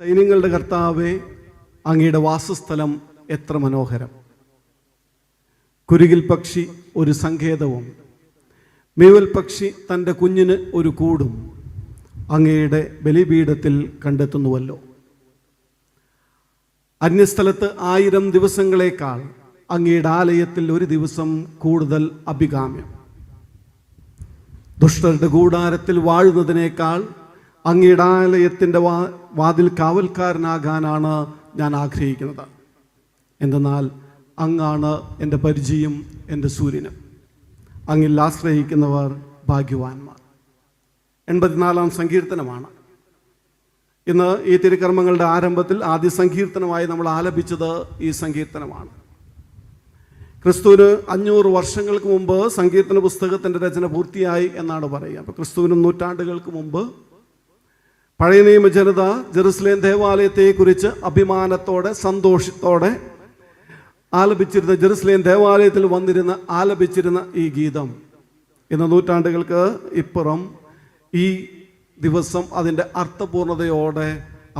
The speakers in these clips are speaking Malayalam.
സൈന്യങ്ങളുടെ കർത്താവേ, അങ്ങയുടെ വാസസ്ഥലം എത്ര മനോഹരം! കുരുകിൽ പക്ഷി ഒരു സങ്കേതവും മീവൽ പക്ഷി തൻ്റെ കുഞ്ഞിന് ഒരു കൂടും അങ്ങയുടെ ബലിപീഠത്തിൽ കണ്ടെത്തുന്നുവല്ലോ. അന്യസ്ഥലത്ത് 1000 ദിവസങ്ങളേക്കാൾ അങ്ങയുടെ ആലയത്തിൽ ഒരു ദിവസം കൂടുതൽ അഭികാമ്യം. ദുഷ്ടരുടെ കൂടാരത്തിൽ വാഴുന്നതിനേക്കാൾ അങ്ങയുടെ ആലയത്തിൻ്റെ വാതിൽ കാവൽക്കാരനാകാനാണ് ഞാൻ ആഗ്രഹിക്കുന്നത്. എന്തെന്നാൽ അങ്ങാണ് എൻ്റെ പരിചയം, എൻ്റെ സൂര്യനും. അങ്ങിൽ ആശ്രയിക്കുന്നവർ ഭാഗ്യവാന്മാർ. 84-ാം സങ്കീർത്തനമാണ് ഇന്ന് ഈ തിരുക്കർമ്മങ്ങളുടെ ആരംഭത്തിൽ ആദ്യ സങ്കീർത്തനമായി നമ്മൾ ആലപിച്ചത്. ഈ സങ്കീർത്തനമാണ് ക്രിസ്തുവിന് 500 വർഷങ്ങൾക്ക് മുമ്പ് സങ്കീർത്തന പുസ്തകത്തിൻ്റെ രചന പൂർത്തിയായി എന്നാണ് പറയുക. അപ്പോൾ ക്രിസ്തുവിന് നൂറ്റാണ്ടുകൾക്ക് മുമ്പ് പഴയ നിയമ ജനത ജെറുസലേം ദേവാലയത്തെക്കുറിച്ച് അഭിമാനത്തോടെ സന്തോഷത്തോടെ ആലപിച്ചിരുന്ന, ജെറുസലേം ദേവാലയത്തിൽ ആലപിച്ചിരുന്ന ഈ ഗീതം ഇന്ന് നൂറ്റാണ്ടുകൾക്ക് ഇപ്പുറം ഈ ദിവസം അതിൻ്റെ അർത്ഥപൂർണതയോടെ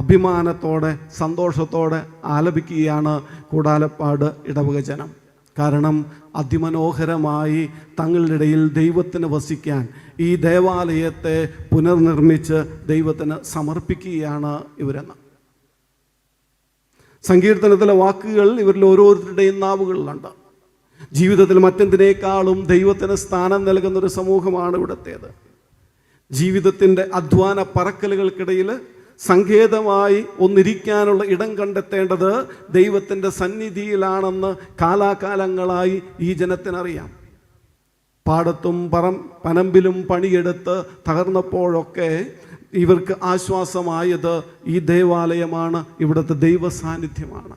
അഭിമാനത്തോടെ സന്തോഷത്തോടെ ആലപിക്കുകയാണ് കൂടാലപ്പാട് ഇടവക ജനം. കാരണം അതിമനോഹരമായി തങ്ങളുടെ ഇടയിൽ ദൈവത്തിന് വസിക്കാൻ ഈ ദേവാലയത്തെ പുനർനിർമ്മിച്ച് ദൈവത്തിന് സമർപ്പിക്കുകയാണ് ഇവരെന്ന്. സങ്കീർത്തനത്തിലെ വാക്കുകൾ ഇവരിൽ ഓരോരുത്തരുടെയും നാവുകളിലുണ്ട്. ജീവിതത്തിൽ മറ്റെന്തിനേക്കാളും ദൈവത്തിന് സ്ഥാനം നൽകുന്നൊരു സമൂഹമാണ് ഇവിടത്തേത്. ജീവിതത്തിൻ്റെ അധ്വാന പറക്കലുകൾക്കിടയിൽ സങ്കേതമായി ഒന്നിരിക്കാനുള്ള ഇടം കണ്ടെത്തേണ്ടത് ദൈവത്തിൻ്റെ സന്നിധിയിലാണെന്ന് കാലാകാലങ്ങളായി ഈ ജനത്തിനറിയാം. പാടത്തും പനമ്പിലും പണിയെടുത്ത് തകർന്നപ്പോഴൊക്കെ ഇവർക്ക് ആശ്വാസമായത് ഈ ദേവാലയമാണ്, ഇവിടുത്തെ ദൈവ സാന്നിധ്യമാണ്.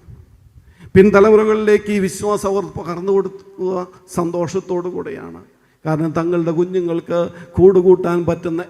പിൻതലമുറകളിലേക്ക് ഈ വിശ്വാസം അവർ പകർന്നു കൊടുക്കുക സന്തോഷത്തോടു കൂടെയാണ്. കാരണം തങ്ങളുടെ കുഞ്ഞുങ്ങൾക്ക് കൂടുകൂട്ടാൻ പറ്റുന്ന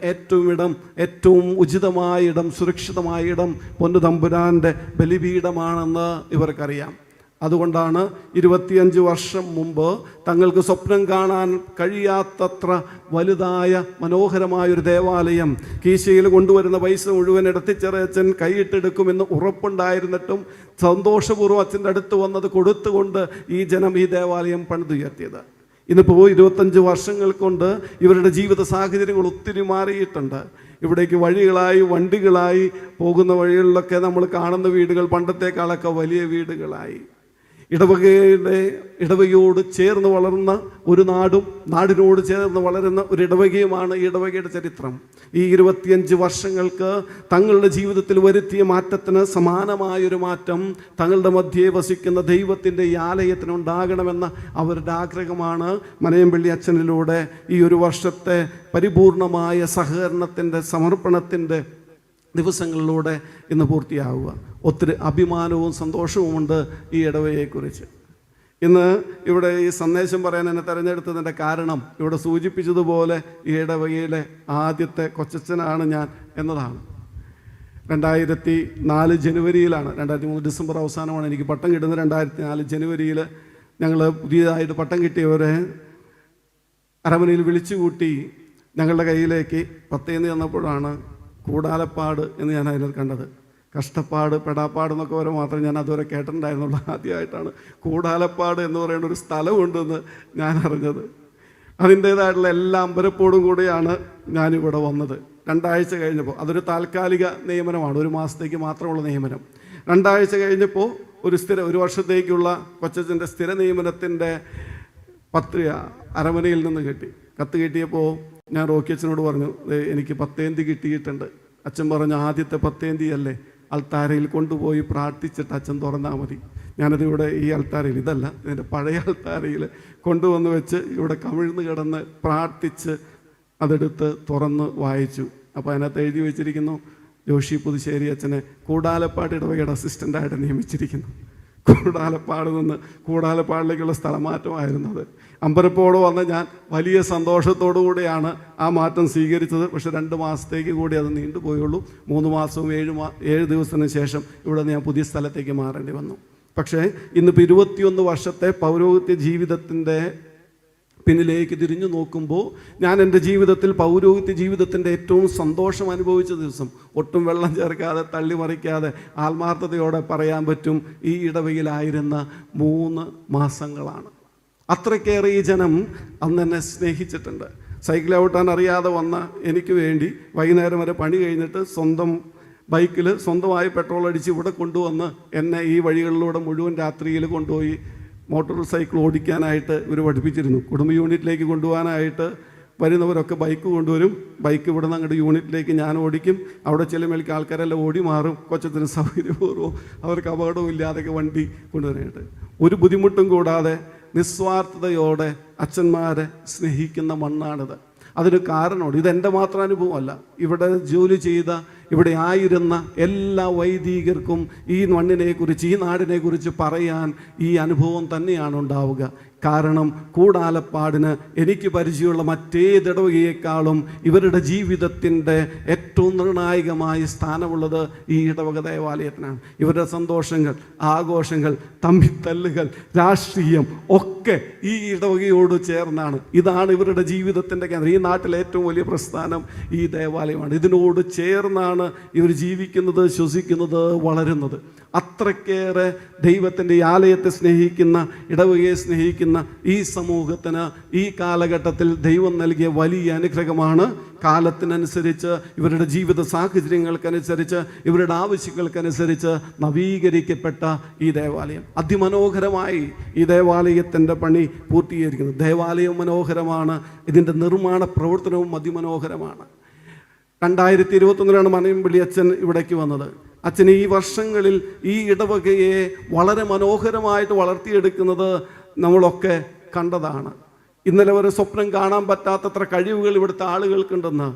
ഏറ്റവും ഉചിതമായ ഇടം, സുരക്ഷിതമായ ഇടം പൊന്നുതമ്പുരാൻ്റെ ബലിപീഠമാണെന്ന് ഇവർക്കറിയാം. അതുകൊണ്ടാണ് 25 വർഷം മുമ്പ് തങ്ങൾക്ക് സ്വപ്നം കാണാൻ കഴിയാത്തത്ര വലുതായ മനോഹരമായൊരു ദേവാലയം കീശയിൽ കൊണ്ടുവരുന്ന പൈസ മുഴുവൻ ഇടത്തിച്ചെറിയച്ചൻ കൈയിട്ടെടുക്കുമെന്ന് ഉറപ്പുണ്ടായിരുന്നിട്ടും സന്തോഷപൂർവ്വം അച്ഛൻ്റെ അടുത്ത് വന്നത് കൊടുത്തുകൊണ്ട് ഈ ജനം ഈ ദേവാലയം പണിതുയർത്തിയത്. ഇന്നിപ്പോൾ 25 വർഷങ്ങൾ കൊണ്ട് ഇവരുടെ ജീവിത സാഹചര്യങ്ങൾ ഒത്തിരി മാറിയിട്ടുണ്ട്. ഇവിടേക്ക് വണ്ടികളായി പോകുന്ന വഴികളിലൊക്കെ നമ്മൾ കാണുന്ന വീടുകൾ പണ്ടത്തേക്കാളൊക്കെ വലിയ വീടുകളായി. ഇടവകയോട് ചേർന്ന് വളർന്ന ഒരു നാടിനോട് ചേർന്ന് വളരുന്ന ഒരു ഇടവകയുമാണ് ഈ ഇടവകയുടെ ചരിത്രം. ഈ 25 വർഷങ്ങൾക്ക് തങ്ങളുടെ ജീവിതത്തിൽ വരുത്തിയ മാറ്റത്തിന് സമാനമായൊരു മാറ്റം തങ്ങളുടെ മധ്യേ വസിക്കുന്ന ദൈവത്തിൻ്റെ ഈ ആലയത്തിനുണ്ടാകണമെന്ന അവരുടെ ആഗ്രഹമാണ് മനയംപള്ളി അച്ഛനിലൂടെ ഈ ഒരു വർഷത്തെ പരിപൂർണമായ സഹകരണത്തിൻ്റെ സമർപ്പണത്തിൻ്റെ ദിവസങ്ങളിലൂടെ ഇന്ന് പൂർത്തിയാവുക. ഒത്തിരി അഭിമാനവും സന്തോഷവുമുണ്ട് ഈ ഇടവകയെക്കുറിച്ച്. ഇന്ന് ഇവിടെ ഈ സന്ദേശം പറയാൻ എന്നെ തിരഞ്ഞെടുത്തതിൻ്റെ കാരണം ഇവിടെ സൂചിപ്പിച്ചതുപോലെ ഈ ഇടവകയിലെ ആദ്യത്തെ കൊച്ചച്ഛനാണ് ഞാൻ എന്നതാണ്. 2004 ജനുവരിയിലാണ്, 2003 ഡിസംബർ അവസാനമാണ് എനിക്ക് പട്ടം കിട്ടുന്നത്. 2004 ജനുവരിയിൽ ഞങ്ങൾ പുതിയതായിട്ട് പട്ടം കിട്ടിയവരെ അരമനയിൽ വിളിച്ചുകൂട്ടി ഞങ്ങളുടെ കയ്യിലേക്ക് പത്തേന്തി തന്നപ്പോഴാണ് കൂടാലപ്പാട് എന്ന് ഞാൻ അതിൽ കണ്ടത്. കഷ്ടപ്പാട്, പെടാപ്പാട് എന്നൊക്കെ വരെ മാത്രമേ ഞാൻ അതുവരെ കേട്ടിട്ടുണ്ടായിരുന്നുള്ളൂ. ആദ്യമായിട്ടാണ് കൂടാലപ്പാട് എന്ന് പറയുന്ന ഒരു സ്ഥലമുണ്ടെന്ന് ഞാൻ അറിഞ്ഞത്. അതിൻ്റേതായിട്ടുള്ള എല്ലാ അമ്പരപ്പോടും കൂടിയാണ് ഞാനിവിടെ വന്നത്. 2 ആഴ്ച കഴിഞ്ഞപ്പോൾ, അതൊരു താൽക്കാലിക നിയമനമാണ്, 1 മാസത്തേക്ക് മാത്രമുള്ള നിയമനം. 2 ആഴ്ച കഴിഞ്ഞപ്പോൾ ഒരു വർഷത്തേക്കുള്ള കൊച്ചച്ഛൻ്റെ സ്ഥിര നിയമനത്തിൻ്റെ പത്രിക അരമനയിൽ നിന്ന് കിട്ടി. കത്ത് കിട്ടിയപ്പോൾ ഞാൻ റോക്കി അച്ഛനോട് പറഞ്ഞു, എനിക്ക് 10ാം തീയതി കിട്ടിയിട്ടുണ്ട്. അച്ഛൻ പറഞ്ഞു, ആദ്യത്തെ 10ാം തീയതി അല്ലേ, അൾത്താരയിൽ കൊണ്ടുപോയി പ്രാർത്ഥിച്ചിട്ട് അച്ഛൻ തുറന്നാൽ മതി. ഞാനതിവിടെ ഈ അൾത്താരയിൽ, ഇതല്ല ഇതിൻ്റെ പഴയ അൾത്താരയിൽ കൊണ്ടുവന്ന് വെച്ച് ഇവിടെ കമിഴ്ന്ന് കിടന്ന് പ്രാർത്ഥിച്ച് അതെടുത്ത് തുറന്ന് വായിച്ചു. അപ്പോൾ അതിനകത്ത് എഴുതി വെച്ചിരിക്കുന്നു, ജോഷി പുതുശ്ശേരി അച്ഛനെ കൂടാലപ്പാട് ഇടവകയുടെ അസിസ്റ്റൻ്റായിട്ട് നിയമിച്ചിരിക്കുന്നു. കൂടാലപ്പാട് നിന്ന് കൂടാലപ്പാടിലേക്കുള്ള സ്ഥലമാറ്റമായിരുന്നത്. അമ്പരപ്പോടെ വന്ന് ഞാൻ വലിയ സന്തോഷത്തോടു കൂടിയാണ് ആ മാറ്റം സ്വീകരിച്ചത്. പക്ഷേ 2 മാസത്തേക്ക് കൂടി അത് നീണ്ടുപോയുള്ളൂ. 3 മാസവും 7 ദിവസത്തിന് ശേഷം ഇവിടെ ഞാൻ പുതിയ സ്ഥലത്തേക്ക് മാറേണ്ടി വന്നു. പക്ഷേ ഇന്നിപ്പോൾ 21 വർഷത്തെ പൗരോഹിത്യ ജീവിതത്തിൻ്റെ പിന്നിലേക്ക് തിരിഞ്ഞു നോക്കുമ്പോൾ ഞാൻ എൻ്റെ ജീവിതത്തിൽ പൗരോഹിത്യ ജീവിതത്തിൻ്റെ ഏറ്റവും സന്തോഷം അനുഭവിച്ച ദിവസം, ഒട്ടും വെള്ളം ചേർക്കാതെ തള്ളിമറിക്കാതെ ആത്മാർത്ഥതയോടെ പറയാൻ പറ്റും, ഈ ഇടവകയിലായിരുന്ന 3 മാസങ്ങളാണ്. അത്രയ്ക്കേറെ ഈ ജനം അന്ന് എന്നെ സ്നേഹിച്ചിട്ടുണ്ട്. സൈക്കിൾ ഔട്ടാൻ അറിയാതെ വന്ന എനിക്ക് വേണ്ടി വൈകുന്നേരം വരെ പണി കഴിഞ്ഞിട്ട് സ്വന്തം ബൈക്കിൽ സ്വന്തമായി പെട്രോൾ അടിച്ച് ഇവിടെ കൊണ്ടുവന്ന് എന്നെ ഈ വഴികളിലൂടെ മുഴുവൻ രാത്രിയിൽ കൊണ്ടുപോയി മോട്ടോർ സൈക്കിൾ ഓടിക്കാനായിട്ട് ഇവർ പഠിപ്പിച്ചിരുന്നു. കുടുംബ യൂണിറ്റിലേക്ക് കൊണ്ടുപോകാനായിട്ട് വരുന്നവരൊക്കെ ബൈക്ക് കൊണ്ടുവരും. ബൈക്ക് ഇവിടെ നിന്ന് അങ്ങോട്ട് യൂണിറ്റിലേക്ക് ഞാൻ ഓടിക്കും. അവിടെ ചെല്ലുമ്പോഴേക്ക് ആൾക്കാരെല്ലാം ഓടി മാറും. കൊച്ചത്തിന് സൗകര്യപൂർവ്വം അവർക്ക് അപകടവും ഇല്ലാതെയൊക്കെ വണ്ടി കൊണ്ടുവരാനായിട്ട് ഒരു ബുദ്ധിമുട്ടും കൂടാതെ നിസ്വാർത്ഥതയോടെ അച്ഛന്മാരെ സ്നേഹിക്കുന്ന മണ്ണാണിത്. അതിന് കാരണമുണ്ട്. ഇതെൻ്റെ മാത്രം അനുഭവമല്ല. ഇവിടെ ജോലി ചെയ്ത, ഇവിടെ ആയിരുന്ന എല്ലാ വൈദികർക്കും ഈ മണ്ണിനെക്കുറിച്ച്, ഈ നാടിനെക്കുറിച്ച് പറയാൻ ഈ അനുഭവം തന്നെയാണ് ഉണ്ടാവുക. കാരണം കൂടാലപ്പാടിന് എനിക്ക് പരിചയമുള്ള മറ്റേതിടവകയേക്കാളും ഇവരുടെ ജീവിതത്തിൻ്റെ ഏറ്റവും നിർണായകമായ സ്ഥാനമുള്ളത് ഈ ഇടവക ദേവാലയത്തിനാണ്. ഇവരുടെ സന്തോഷങ്ങൾ, ആഘോഷങ്ങൾ, തമ്മിത്തല്ലുകൾ, രാഷ്ട്രീയം ഒക്കെ ഈ ഇടവകയോട് ചേർന്നാണ്. ഇതാണ് ഇവരുടെ ജീവിതത്തിൻ്റെ കേന്ദ്രം. ഈ നാട്ടിലെ ഏറ്റവും വലിയ പ്രസ്ഥാനം ഈ ദേവാലയമാണ്. ഇതിനോട് ചേർന്നാണ് ഇവർ ജീവിക്കുന്നത്, ശ്വസിക്കുന്നത്, വളരുന്നത്. അത്രയ്ക്കേറെ ദൈവത്തിൻ്റെ ഈ ആലയത്തെ സ്നേഹിക്കുന്ന, ഇടവകയെ സ്നേഹിക്കുന്ന ഈ സമൂഹത്തിന് ഈ കാലഘട്ടത്തിൽ ദൈവം നൽകിയ വലിയ അനുഗ്രഹമാണ്. കാലത്തിനനുസരിച്ച്, ഇവരുടെ ജീവിത സാഹചര്യങ്ങൾക്കനുസരിച്ച്, ഇവരുടെ ആവശ്യങ്ങൾക്കനുസരിച്ച് നവീകരിക്കപ്പെട്ട ഈ ദേവാലയം അതിമനോഹരമായി ഈ ദേവാലയത്തിൻ്റെ പണി പൂർത്തീകരിക്കുന്നത്. ദേവാലയം മനോഹരമാണ്, ഇതിൻ്റെ നിർമ്മാണ പ്രവർത്തനവും അതിമനോഹരമാണ്. 2021 മനയമ്പിള്ളി അച്ഛൻ ഇവിടേക്ക് വന്നത്. അച്ഛൻ ഈ വർഷങ്ങളിൽ ഈ ഇടവകയെ വളരെ മനോഹരമായിട്ട് വളർത്തിയെടുക്കുന്നത് നമ്മളൊക്കെ കണ്ടതാണ്. ഇന്നലെ വരെ സ്വപ്നം കാണാൻ പറ്റാത്തത്ര കഴിവുകൾ ഇവിടുത്തെ ആളുകൾക്കുണ്ടെന്ന്.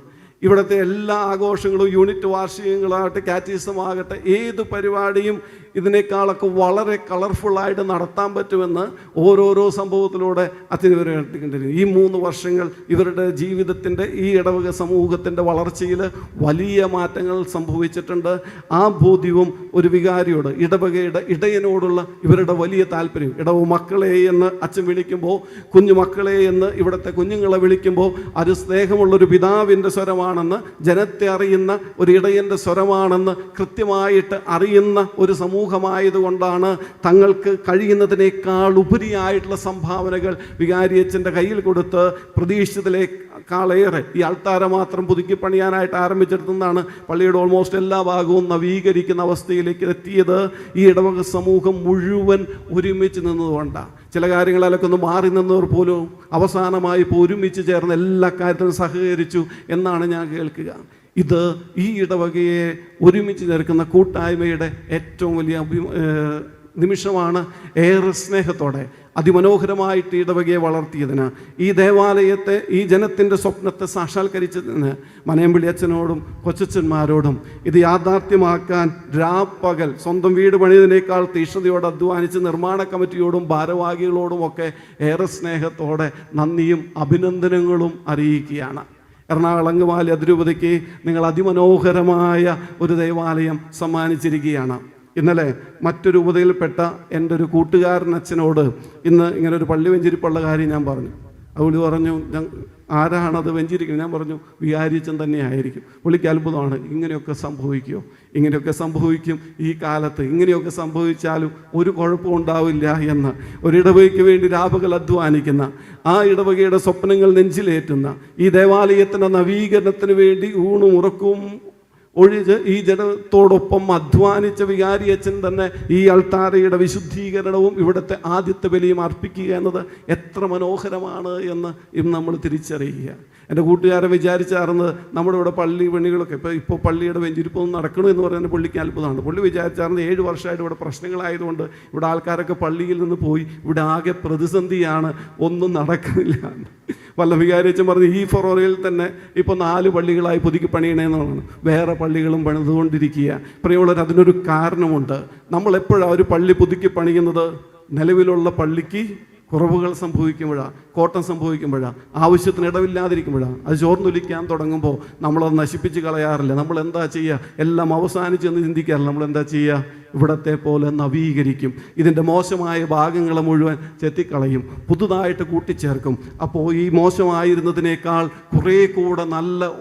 ഇവിടുത്തെ എല്ലാ ആഘോഷങ്ങളും, യൂണിറ്റ് വാർഷികങ്ങളാകട്ടെ, കാറ്റീസമാകട്ടെ, ഏത് പരിപാടിയും ഇതിനേക്കാളൊക്കെ വളരെ കളർഫുള്ളായിട്ട് നടത്താൻ പറ്റുമെന്ന് ഓരോരോ സംഭവത്തിലൂടെ അച്ഛൻ ഇവരെ കണ്ടിരിക്കുന്നു. ഈ 3 വർഷങ്ങൾ ഇവരുടെ ജീവിതത്തിൻ്റെ, ഈ ഇടവക സമൂഹത്തിൻ്റെ വളർച്ചയിൽ വലിയ മാറ്റങ്ങൾ സംഭവിച്ചിട്ടുണ്ട്. ആ ബോധ്യവും ഒരു വികാരിയോട്, ഇടവകയുടെ ഇടയനോടുള്ള ഇവരുടെ വലിയ താല്പര്യം. ഇടവ മക്കളെ എന്ന് അച്ഛൻ വിളിക്കുമ്പോൾ, കുഞ്ഞു മക്കളെ എന്ന് ഇവിടുത്തെ കുഞ്ഞുങ്ങളെ വിളിക്കുമ്പോൾ അത് സ്നേഹമുള്ളൊരു പിതാവിൻ്റെ സ്വരമാണെന്ന്, ജനത്തെ അറിയുന്ന ഒരു ഇടയൻ്റെ സ്വരമാണെന്ന് കൃത്യമായിട്ട് അറിയുന്ന ഒരു സമൂഹമായതുകൊണ്ടാണ് തങ്ങൾക്ക് കഴിയുന്നതിനേക്കാൾ ഉപരിയായിട്ടുള്ള സംഭാവനകൾ വികാരിയച്ഛൻ്റെ കയ്യിൽ കൊടുത്ത് പ്രതീക്ഷിച്ചതിനേക്കാളേറെ ഈ അൾത്താര മാത്രം പുതുക്കി പണിയാനായിട്ട് ആരംഭിച്ചെടുത്തുന്നതാണ് പള്ളിയുടെ ഓൾമോസ്റ്റ് എല്ലാ ഭാഗവും നവീകരിക്കുന്ന അവസ്ഥയിലേക്ക് എത്തിയത്. ഈ ഇടവക സമൂഹം മുഴുവൻ ഒരുമിച്ച് നിന്നതുകൊണ്ടാണ്. ചില കാര്യങ്ങളിലൊക്കെ ഒന്ന് മാറി നിന്നവർ പോലും അവസാനമായി ഇപ്പോൾ ഒരുമിച്ച് ചേർന്ന് എല്ലാ കാര്യത്തിലും സഹകരിച്ചു എന്നാണ് ഞാൻ കേൾക്കുക. ഇത് ഈ ഇടവകയെ ഒരുമിച്ച് ചേർക്കുന്ന കൂട്ടായ്മയുടെ ഏറ്റവും വലിയ നിമിഷമാണ്. ഏറെ സ്നേഹത്തോടെ അതിമനോഹരമായിട്ട് ഇടവകയെ വളർത്തിയതിന്, ഈ ദേവാലയത്തെ, ഈ ജനത്തിൻ്റെ സ്വപ്നത്തെ സാക്ഷാത്കരിച്ചതിന് മനയമ്പിള്ളി അച്ഛനോടും കൊച്ചച്ഛന്മാരോടും ഇത് യാഥാർത്ഥ്യമാക്കാൻ രാപ്പകൽ സ്വന്തം വീട് പണിയതിനേക്കാൾ തീഷ്ണതയോടെ അധ്വാനിച്ച് നിർമ്മാണ കമ്മിറ്റിയോടും ഭാരവാഹികളോടും ഒക്കെ ഏറെ സ്നേഹത്തോടെ നന്ദിയും അഭിനന്ദനങ്ങളും അറിയിക്കുകയാണ്. എറണാകുളം അങ്കമാലി അതിരൂപതയ്ക്ക് നിങ്ങൾ അതിമനോഹരമായ ഒരു ദേവാലയം സമ്മാനിച്ചിരിക്കുകയാണ്. ഇന്നലെ മറ്റൊരു ഉപതയിൽപ്പെട്ട എൻ്റെ ഒരു കൂട്ടുകാരൻ അച്ഛനോട് ഇന്ന് ഇങ്ങനെ ഒരു പള്ളി വെഞ്ചിരിപ്പുള്ള കാര്യം ഞാൻ പറഞ്ഞു. അവള് പറഞ്ഞു, ആരാണത് വെഞ്ചിരിക്കുന്നത്? ഞാൻ പറഞ്ഞു, വികാരിയച്ഛൻ തന്നെയായിരിക്കും. പുള്ളിക്ക് അത്ഭുതമാണ്. ഇങ്ങനെയൊക്കെ സംഭവിക്കുമോ? ഇങ്ങനെയൊക്കെ സംഭവിക്കും ഈ കാലത്ത്. ഇങ്ങനെയൊക്കെ സംഭവിച്ചാലും ഒരു കുഴപ്പവും ഉണ്ടാവില്ല എന്ന് ഒരിടവകയ്ക്ക് വേണ്ടി രാപകൽ അധ്വാനിക്കുന്ന, ആ ഇടവകയുടെ സ്വപ്നങ്ങൾ നെഞ്ചിലേറ്റുന്ന, ഈ ദേവാലയത്തിൻ്റെ നവീകരണത്തിന് വേണ്ടി ഊണും ഉറക്കവും ഒഴിച്ച് ഈ ജനത്തോടൊപ്പം അധ്വാനിച്ച വികാരിയച്ഛൻ തന്നെ ഈ അൾത്താരയുടെ വിശുദ്ധീകരണവും ഇവിടുത്തെ ആദ്യത്തെ ബലിയും അർപ്പിക്കുക എന്നത് എത്ര മനോഹരമാണ് എന്ന് ഇന്ന് നമ്മൾ തിരിച്ചറിയുക. എൻ്റെ കൂട്ടുകാരെ വിചാരിച്ചാർന്ന് നമ്മുടെ ഇവിടെ പള്ളി പണികളൊക്കെ ഇപ്പോൾ പള്ളിയുടെ വെഞ്ചിരിപ്പൊന്നും നടക്കണു എന്ന് പറയുന്നത് പുള്ളിക്ക് അത്ഭുതമാണ്. പുള്ളി വിചാരിച്ചാർന്ന് 7 വർഷമായിട്ട് ഇവിടെ പ്രശ്നങ്ങളായതുകൊണ്ട് ഇവിടെ ആൾക്കാരൊക്കെ പള്ളിയിൽ നിന്ന് പോയി ഇവിടെ ആകെ പ്രതിസന്ധിയാണ്, ഒന്നും നടക്കുന്നില്ല. വല്ല വികാരിയച്ഛൻ പറഞ്ഞ് ഈ ഫെബ്രുവരിയിൽ തന്നെ ഇപ്പോൾ 4 പള്ളികളായി പുതുക്കി പണിയണേന്നാണ്. വേറെ പള്ളികളും പണിതുകൊണ്ടിരിക്കുക. പ്രിയമുള്ളവർ, അതിനൊരു കാരണമുണ്ട്. നമ്മളെപ്പോഴാണ് ഒരു പള്ളി പുതുക്കി പണിയുന്നത്? നിലവിലുള്ള പള്ളിക്ക് കുറവുകൾ സംഭവിക്കുമ്പോഴാണ്, കോട്ടം സംഭവിക്കുമ്പോഴാണ്, ആവശ്യത്തിന് ഇടവില്ലാതിരിക്കുമ്പോഴാണ്, അത് ചോർന്നൊലിക്കാൻ തുടങ്ങുമ്പോൾ നമ്മളത് നശിപ്പിച്ച് കളയാറില്ല. നമ്മൾ എന്താ ചെയ്യുക? എല്ലാം അവസാനിച്ചെന്ന് ചിന്തിക്കാറില്ല. നമ്മൾ എന്താ ചെയ്യുക? ഇവിടത്തെ പോലെ നവീകരിക്കും. ഇതിൻ്റെ മോശമായ ഭാഗങ്ങളെ മുഴുവൻ ചെത്തിക്കളയും, പുതുതായിട്ട് കൂട്ടിച്ചേർക്കും. അപ്പോൾ ഈ മോശമായിരുന്നതിനേക്കാൾ കുറേ കൂടെ നല്ല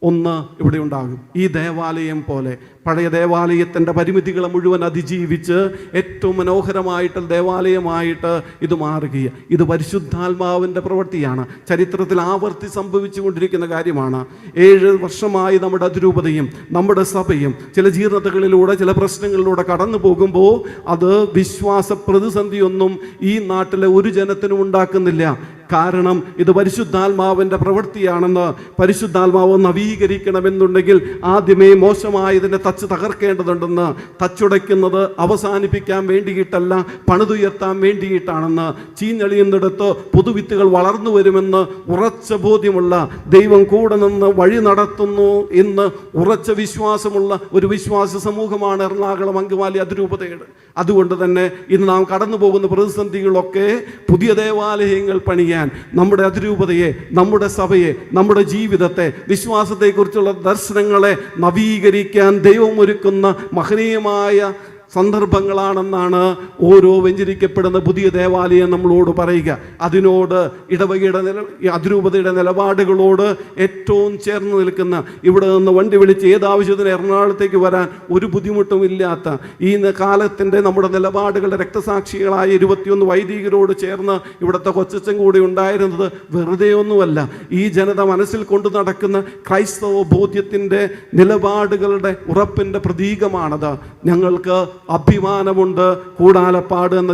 ഒന്ന് ഇവിടെ ഉണ്ടാകും. ഈ ദേവാലയം പോലെ പഴയ ദേവാലയത്തിൻ്റെ പരിമിതികളെ മുഴുവൻ അതിജീവിച്ച് ഏറ്റവും മനോഹരമായിട്ടുള്ള ദേവാലയമായിട്ട് ഇത് മാറുകയാണ്. ഇത് പരിശുദ്ധാത്മാവിൻ്റെ പ്രവൃത്തിയാണ്. ചരിത്രത്തിൽ ആവർത്തി സംഭവിച്ചു കൊണ്ടിരിക്കുന്ന കാര്യമാണ്. 7 വർഷമായി നമ്മുടെ അതിരൂപതയും നമ്മുടെ സഭയും ചില ജീർണതകളിലൂടെ, ചില പ്രശ്നങ്ങളിലൂടെ കടന്നു പോകുമ്പോൾ അത് വിശ്വാസ പ്രതിസന്ധിയൊന്നും ഈ നാട്ടിലെ ഒരു ജനത്തിനും ഉണ്ടാക്കുന്നില്ല. കാരണം ഇത് പരിശുദ്ധാത്മാവിൻ്റെ പ്രവൃത്തിയാണെന്ന്. പരിശുദ്ധാത്മാവ് നവീകരിക്കണമെന്നുണ്ടെങ്കിൽ ആദ്യമേ മോശമായതിൻ്റെ തച്ച് തകർക്കേണ്ടതുണ്ടെന്ന്. തച്ചുടയ്ക്കുന്നത് അവസാനിപ്പിക്കാൻ വേണ്ടിയിട്ടല്ല, പണിതുയർത്താൻ വേണ്ടിയിട്ടാണെന്ന്. ചീഞ്ഞളിയുന്നിടത്ത് പുതുവിത്തുകൾ വളർന്നു വരുമെന്ന് ഉറച്ച ബോധ്യമുള്ള, ദൈവം കൂടെ നിന്ന് വഴി നടത്തുന്നു എന്ന് ഉറച്ച വിശ്വാസമുള്ള ഒരു വിശ്വാസ സമൂഹമാണ് എറണാകുളം അങ്കമാലി അതിരൂപതയുടെ. അതുകൊണ്ട് തന്നെ ഇന്ന് നാം കടന്നു പോകുന്ന പ്രതിസന്ധികളൊക്കെ പുതിയ ദേവാലയങ്ങൾ പണിയാൻ, നമ്മുടെ അതിരൂപതയെ, നമ്മുടെ സഭയെ, നമ്മുടെ ജീവിതത്തെ, വിശ്വാസത്തെക്കുറിച്ചുള്ള ദർശനങ്ങളെ നവീകരിക്കാൻ ദൈവം ഒരുക്കുന്ന മഹനീയമായ സന്ദർഭങ്ങളാണെന്നാണ് ഓരോ വെഞ്ചരിക്കപ്പെടുന്ന പുതിയ ദേവാലയം നമ്മളോട് പറയുക. അതിനോട് ഇടവകയുടെ അതിരൂപതയുടെ നിലപാടുകളോട് ഏറ്റവും ചേർന്ന് നിൽക്കുന്ന, ഇവിടെ നിന്ന് വണ്ടി വിളിച്ച് ഏതാവശ്യത്തിന് എറണാകുളത്തേക്ക് വരാൻ ഒരു ബുദ്ധിമുട്ടും ഇല്ലാത്ത ഈ കാലത്തിൻ്റെ നമ്മുടെ നിലപാടുകളുടെ രക്തസാക്ഷികളായ 21 വൈദികരോട് ചേർന്ന് ഇവിടുത്തെ കൊച്ചച്ചൻ കൂടി ഉണ്ടായിരുന്നത് വെറുതെ ഒന്നുമല്ല. ഈ ജനത മനസ്സിൽ കൊണ്ടു നടക്കുന്ന ക്രൈസ്തവ ബോധ്യത്തിൻ്റെ നിലപാടുകളുടെ ഉറപ്പിൻ്റെ പ്രതീകമാണത്. ഞങ്ങൾക്ക് അഭിമാനമുണ്ട്. കൂടാലപ്പാട് എന്ന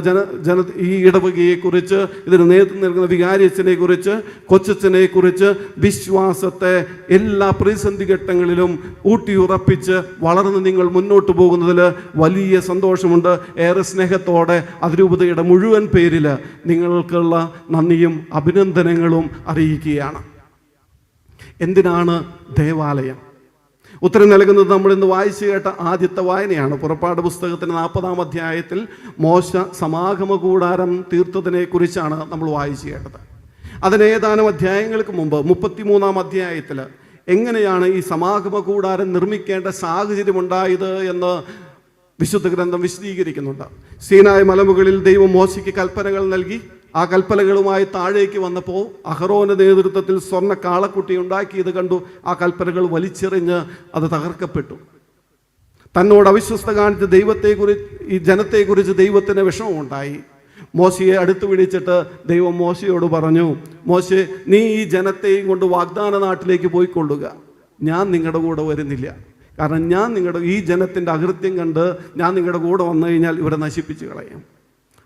ഈ ഇടവകയെക്കുറിച്ച്, ഇതിന് നേതൃത്വം നൽകുന്ന വികാരിയച്ഛനെ കുറിച്ച്, കൊച്ചച്ഛനെ കുറിച്ച്, വിശ്വാസത്തെ എല്ലാ പ്രതിസന്ധി ഘട്ടങ്ങളിലും ഊട്ടിയുറപ്പിച്ച് വളർന്ന് നിങ്ങൾ മുന്നോട്ട് പോകുന്നതിൽ വലിയ സന്തോഷമുണ്ട്. ഏറെ സ്നേഹത്തോടെ അതിരൂപതയുടെ മുഴുവൻ പേരിൽ നിങ്ങൾക്കുള്ള നന്ദിയും അഭിനന്ദനങ്ങളും അറിയിക്കുകയാണ്. എന്തിനാണ് ദേവാലയം? ഉത്തരം നൽകുന്നത് നമ്മൾ ഇന്ന് വായിച്ചു കേട്ട ആദ്യത്തെ വായനയാണ്. പുറപ്പാട് പുസ്തകത്തിന് 40-ാം അധ്യായത്തിൽ മോശ സമാഗമ കൂടാരം തീർത്തതിനെ കുറിച്ചാണ് നമ്മൾ വായിച്ചു കേട്ടത്. അതിന് ഏതാനും അധ്യായങ്ങൾക്ക് മുമ്പ് 33-ാം അധ്യായത്തിൽ എങ്ങനെയാണ് ഈ സമാഗമ കൂടാരം നിർമ്മിക്കേണ്ട സാഹചര്യം ഉണ്ടായത് എന്ന് വിശുദ്ധ ഗ്രന്ഥം വിശദീകരിക്കുന്നുണ്ട്. സീനായ് മലമുകളിൽ ദൈവം മോശയ്ക്ക് കൽപ്പനകൾ നൽകി. ആ കൽപ്പനകളുമായി താഴേക്ക് വന്നപ്പോൾ അഹറോന്റെ നേതൃത്വത്തിൽ സ്വർണ്ണ കാളക്കുട്ടി ഉണ്ടാക്കിയത് കണ്ടു. ആ കൽപ്പനകൾ വലിച്ചെറിഞ്ഞ് അത് തകർക്കപ്പെട്ടു. തന്നോട് അവിശ്വസ്ത കാണിച്ച ഈ ജനത്തെക്കുറിച്ച് ദൈവത്തിന് വിഷമമുണ്ടായി. മോശയെ അടുത്ത് വിളിച്ചിട്ട് ദൈവം മോശയോട് പറഞ്ഞു, മോശെ, നീ ഈ ജനത്തെയും കൊണ്ട് വാഗ്ദാന നാട്ടിലേക്ക് പോയിക്കൊള്ളുക. ഞാൻ നിങ്ങളുടെ കൂടെ വരുന്നില്ല. കാരണം ഞാൻ ഈ ജനത്തിൻ്റെ അകൃത്യം കണ്ട് ഞാൻ നിങ്ങളുടെ കൂടെ വന്നു കഴിഞ്ഞാൽ ഇവരെ നശിപ്പിച്ച് കളയാം.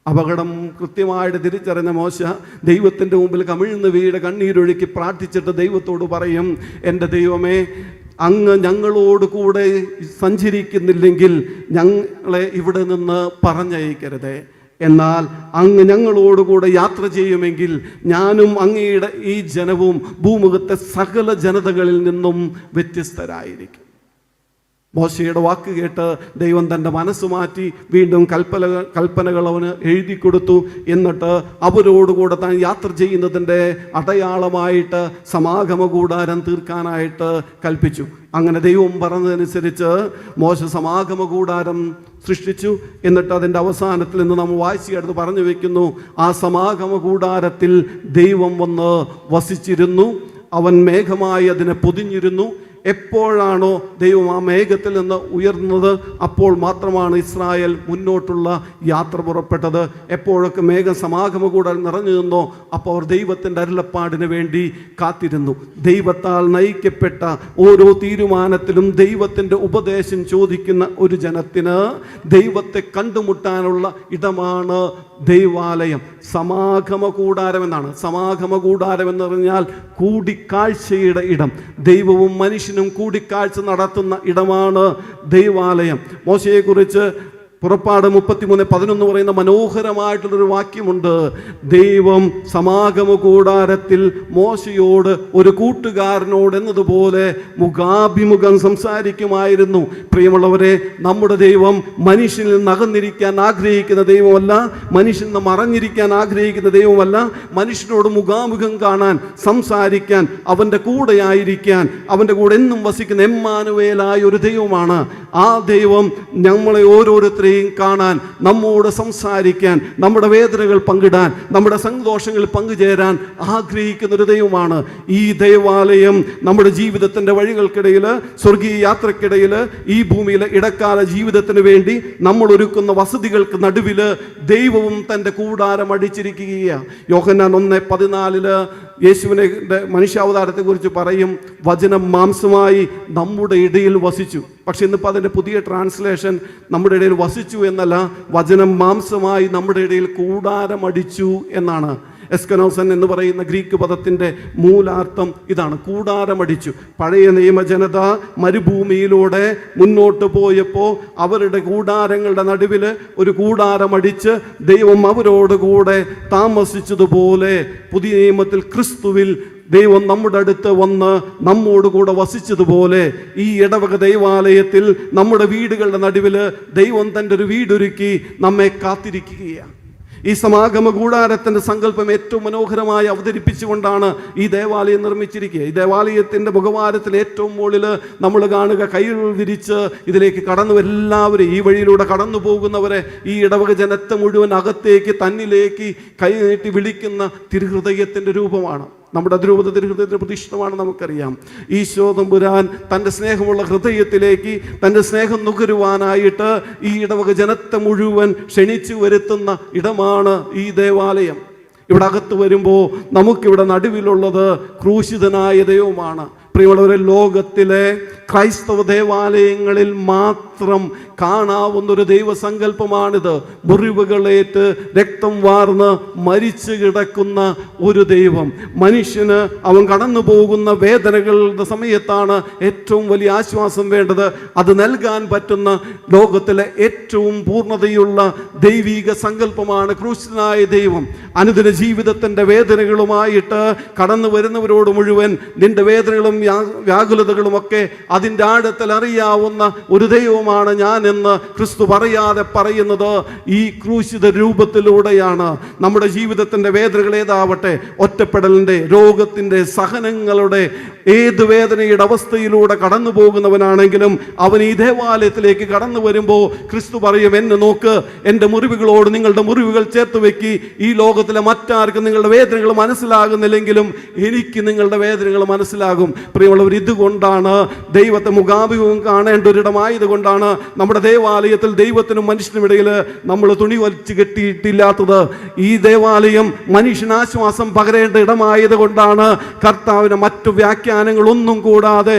അപകടം കൃത്യമായിട്ട് തിരിച്ചറിഞ്ഞ മോശ ദൈവത്തിൻ്റെ മുമ്പിൽ കമിഴ്ന്ന് വീട് കണ്ണീരൊഴുക്കി പ്രാർത്ഥിച്ചിട്ട് ദൈവത്തോട് പറയും, എൻ്റെ ദൈവമേ, അങ്ങ് ഞങ്ങളോട് കൂടെ സഞ്ചരിക്കുന്നില്ലെങ്കിൽ ഞങ്ങളെ ഇവിടെ നിന്ന് പറഞ്ഞയക്കരുതേ. എന്നാൽ അങ്ങ് ഞങ്ങളോടുകൂടെ യാത്ര ചെയ്യുമെങ്കിൽ ഞാനും അങ്ങയുടെ ഈ ജനവും ഭൂമുഖത്തെ സകല ജനതകളിൽ നിന്നും വ്യത്യസ്തരായിരിക്കും. മോശയുടെ വാക്ക് കേട്ട് ദൈവം തൻ്റെ മനസ്സ് മാറ്റി വീണ്ടും കൽപ്പനകൾ അവന് എഴുതി കൊടുത്തു. എന്നിട്ട് അവരോടുകൂടെ താൻ യാത്ര ചെയ്യുന്നതിൻ്റെ അടയാളമായിട്ട് സമാഗമ കൂടാരം തീർക്കാനായിട്ട് കൽപ്പിച്ചു. അങ്ങനെ ദൈവം പറഞ്ഞതനുസരിച്ച് മോശ സമാഗമ കൂടാരം സൃഷ്ടിച്ചു. എന്നിട്ട് അതിൻ്റെ അവസാനത്തിൽ നിന്ന് നമ്മൾ വായിച്ചെടുത്ത് പറഞ്ഞു വയ്ക്കുന്നു, ആ സമാഗമ കൂടാരത്തിൽ ദൈവം വന്ന് വസിച്ചിരുന്നു. അവൻ മേഘമായി അതിനെ പൊതിഞ്ഞിരുന്നു. എപ്പോഴാണോ ദൈവം ആ മേഘത്തിൽ നിന്ന് ഉയർന്നത് അപ്പോൾ മാത്രമാണ് ഇസ്രായേൽ മുന്നോട്ടുള്ള യാത്ര പുറപ്പെട്ടത്. എപ്പോഴൊക്കെ മേഘം സമാഗമ കൂടാരം നിറഞ്ഞു നിന്നോ അപ്പോൾ അവർ ദൈവത്തിൻ്റെ അരുളപ്പാടിന് വേണ്ടി കാത്തിരുന്നു. ദൈവത്താൽ നയിക്കപ്പെട്ട ഓരോ തീരുമാനത്തിലും ദൈവത്തിൻ്റെ ഉപദേശം ചോദിക്കുന്ന ഒരു ജനത്തിന് ദൈവത്തെ കണ്ടുമുട്ടാനുള്ള ഇടമാണ് ദൈവാലയം. സമാഗമ കൂടാരം എന്നാണ്. സമാഗമ കൂടാരം എന്ന് പറഞ്ഞാൽ കൂടിക്കാഴ്ചയുടെ ഇടം. ദൈവവും മനുഷ്യനും കൂടിക്കാഴ്ച നടത്തുന്ന ഇടമാണ് ദൈവാലയം. മോശയെക്കുറിച്ച് പുറപ്പാട് 33:11 പറയുന്ന മനോഹരമായിട്ടുള്ളൊരു വാക്യമുണ്ട്. ദൈവം സമാഗമ കൂടാരത്തിൽ മോശയോട് ഒരു കൂട്ടുകാരനോട് എന്നതുപോലെ മുഖാഭിമുഖം സംസാരിക്കുമായിരുന്നു. പ്രിയമുള്ളവരെ, നമ്മുടെ ദൈവം മനുഷ്യനിൽ നിന്ന് അകന്നിരിക്കാൻ ആഗ്രഹിക്കുന്ന ദൈവമല്ല, മനുഷ്യൻ നിന്ന് മറഞ്ഞിരിക്കാൻ ആഗ്രഹിക്കുന്ന ദൈവമല്ല. മനുഷ്യനോട് മുഖാമുഖം കാണാൻ, സംസാരിക്കാൻ, അവൻ്റെ കൂടെ ആയിരിക്കാൻ, അവൻ്റെ കൂടെ എന്നും വസിക്കുന്ന എമ്മാനുവേലായ ഒരു ദൈവമാണ്. ആ ദൈവം നമ്മളെ ഓരോരുത്തരെയും കാണാൻ, നമ്മോട് സംസാരിക്കാൻ, നമ്മുടെ വേദനകൾ പങ്കിടാൻ, നമ്മുടെ സന്തോഷങ്ങളിൽ പങ്കുചേരാൻ ആഗ്രഹിക്കുന്ന ഒരു ദൈവമാണ്. ഈ ദൈവാലയം നമ്മുടെ ജീവിതത്തിൻ്റെ വഴികൾക്കിടയിൽ, സ്വർഗീയ യാത്രക്കിടയിൽ, ഈ ഭൂമിയിലെ ഇടക്കാല ജീവിതത്തിന് വേണ്ടി നമ്മൾ ഒരുക്കുന്ന വസതികൾക്ക് നടുവിൽ ദൈവവും തൻ്റെ കൂടാരം അടിച്ചിരിക്കുകയാണ്. യോഹന്നാൻ 1:14 യേശുവിനെ മനുഷ്യാവതാരത്തെക്കുറിച്ച് പറയും, വചനം മാംസമായി നമ്മുടെ ഇടയിൽ വസിച്ചു. പക്ഷെ ഇന്നിപ്പോൾ അതിൻ്റെ പുതിയ ട്രാൻസ്ലേഷൻ നമ്മുടെ ഇടയിൽ വസിച്ചു എന്നല്ല, വചനം മാംസമായി നമ്മുടെ ഇടയിൽ കൂടാരമടിച്ചു എന്നാണ്. എസ്കനോസൻ എന്ന് പറയുന്ന ഗ്രീക്ക് പദത്തിൻ്റെ മൂലാർത്ഥം ഇതാണ്, കൂടാരമടിച്ചു. പഴയ നിയമജനത മരുഭൂമിയിലൂടെ മുന്നോട്ട് പോയപ്പോൾ അവരുടെ കൂടാരങ്ങളുടെ നടുവിൽ ഒരു കൂടാരമടിച്ച് ദൈവം അവരോടുകൂടെ താമസിച്ചതുപോലെ പുതിയ നിയമത്തിൽ ക്രിസ്തുവിൽ ദൈവം നമ്മുടെ അടുത്ത് വന്ന് നമ്മോട് കൂടെ വസിച്ചതുപോലെ ഈ ഇടവക ദൈവാലയത്തിൽ നമ്മുടെ വീടുകളുടെ നടുവിൽ ദൈവം തൻ്റെ ഒരു വീടൊരുക്കി നമ്മെ കാത്തിരിക്കുകയാണ്. ഈ സമാഗമ കൂടാരത്തിൻ്റെ സങ്കല്പം ഏറ്റവും മനോഹരമായി അവതരിപ്പിച്ചുകൊണ്ടാണ് ഈ ദേവാലയം നിർമ്മിച്ചിരിക്കുക. ഈ ദേവാലയത്തിൻ്റെ മുഖവാരത്തിൽ ഏറ്റവും മുകളിൽ നമ്മൾ കാണുക, കൈകൾ വിരിച്ച് ഇതിലേക്ക് കടന്നു എല്ലാവരും, ഈ വഴിയിലൂടെ കടന്നു പോകുന്നവരെ, ഈ ഇടവക ജനത്തെ മുഴുവൻ അകത്തേക്ക് തന്നിലേക്ക് കൈ നീട്ടി വിളിക്കുന്ന തിരുഹൃദയത്തിൻ്റെ രൂപമാണ്. നമ്മുടെ അതിരൂപത തിരുഹൃദയത്തിന് പ്രതിഷ്ഠമാണ്, നമുക്കറിയാം. ഈശോ തമ്പുരാൻ തൻ്റെ സ്നേഹമുള്ള ഹൃദയത്തിലേക്ക് തൻ്റെ സ്നേഹം നുകരുവാനായിട്ട് ഈ ഇടവക ജനത്തെ മുഴുവൻ ക്ഷണിച്ചു വരുത്തുന്ന ഇടമാണ് ഈ ദേവാലയം. ഇവിടെ അകത്ത് വരുമ്പോൾ നമുക്കിവിടെ നടുവിലുള്ളത് ക്രൂശിതനായ ദൈവമാണ്. പ്രിയമുള്ളവരെ, ലോകത്തിലെ ക്രൈസ്തവ ദേവാലയങ്ങളിൽ മാത്രം കാണാവുന്നൊരു ദൈവസങ്കല്പമാണിത്. മുറിവുകളേറ്റ് രക്തം വാർന്ന് മരിച്ചു കിടക്കുന്ന ഒരു ദൈവം. മനുഷ്യന് അവൻ കടന്നു പോകുന്ന വേദനകളുടെ സമയത്താണ് ഏറ്റവും വലിയ ആശ്വാസം വേണ്ടത്. അത് നൽകാൻ പറ്റുന്ന ലോകത്തിലെ ഏറ്റവും പൂർണ്ണതയുള്ള ദൈവിക സങ്കല്പമാണ് ക്രൂശിതനായ ദൈവം. അനുദിന ജീവിതത്തിൻ്റെ വേദനകളുമായിട്ട് കടന്നു വരുന്നവരോട് മുഴുവൻ നിന്റെ വേദനകളും വ്യാകുലതകളുമൊക്കെ അതിൻ്റെ ആഴത്തിൽ അറിയാവുന്ന ഒരു ദൈവമാണ് ഞാൻ എന്ന് ക്രിസ്തു പറയാതെ പറയുന്നത് ഈ ക്രൂശിത രൂപത്തിലൂടെയാണ്. നമ്മുടെ ജീവിതത്തിൻ്റെ വേദനകൾ ഏതാവട്ടെ, ഒറ്റപ്പെടലിൻ്റെ, രോഗത്തിൻ്റെ, സഹനങ്ങളുടെ, ഏത് വേദനയുടെ അവസ്ഥയിലൂടെ കടന്നു പോകുന്നവനാണെങ്കിലും അവൻ ഈ ദേവാലയത്തിലേക്ക് കടന്നു വരുമ്പോൾ ക്രിസ്തു പറയും, എന്നെ നോക്ക്, എൻ്റെ മുറിവുകളോട് നിങ്ങളുടെ മുറിവുകൾ ചേർത്ത് വെക്കി. ഈ ലോകത്തിലെ മറ്റാർക്കും നിങ്ങളുടെ വേദനകൾ മനസ്സിലാകുന്നില്ലെങ്കിലും എനിക്ക് നിങ്ങളുടെ വേദനകൾ മനസ്സിലാകും. പ്രിയമുള്ളവർ, ഇതുകൊണ്ടാണ് ദൈവത്തെ മുഖാഭിമുഖം കാണേണ്ട ഒരിടമായത് കൊണ്ടാണ് നമ്മുടെ ദേവാലയത്തിൽ ദൈവത്തിനും മനുഷ്യനും ഇടയിൽ നമ്മൾ തുണി വലിച്ചു കെട്ടിയിട്ടില്ലാത്തത്. ഈ ദേവാലയം മനുഷ്യനാശ്വാസം പകരേണ്ട ഇടമായത് കൊണ്ടാണ് കർത്താവിന് മറ്റു വ്യാഖ്യാനങ്ങളൊന്നും കൂടാതെ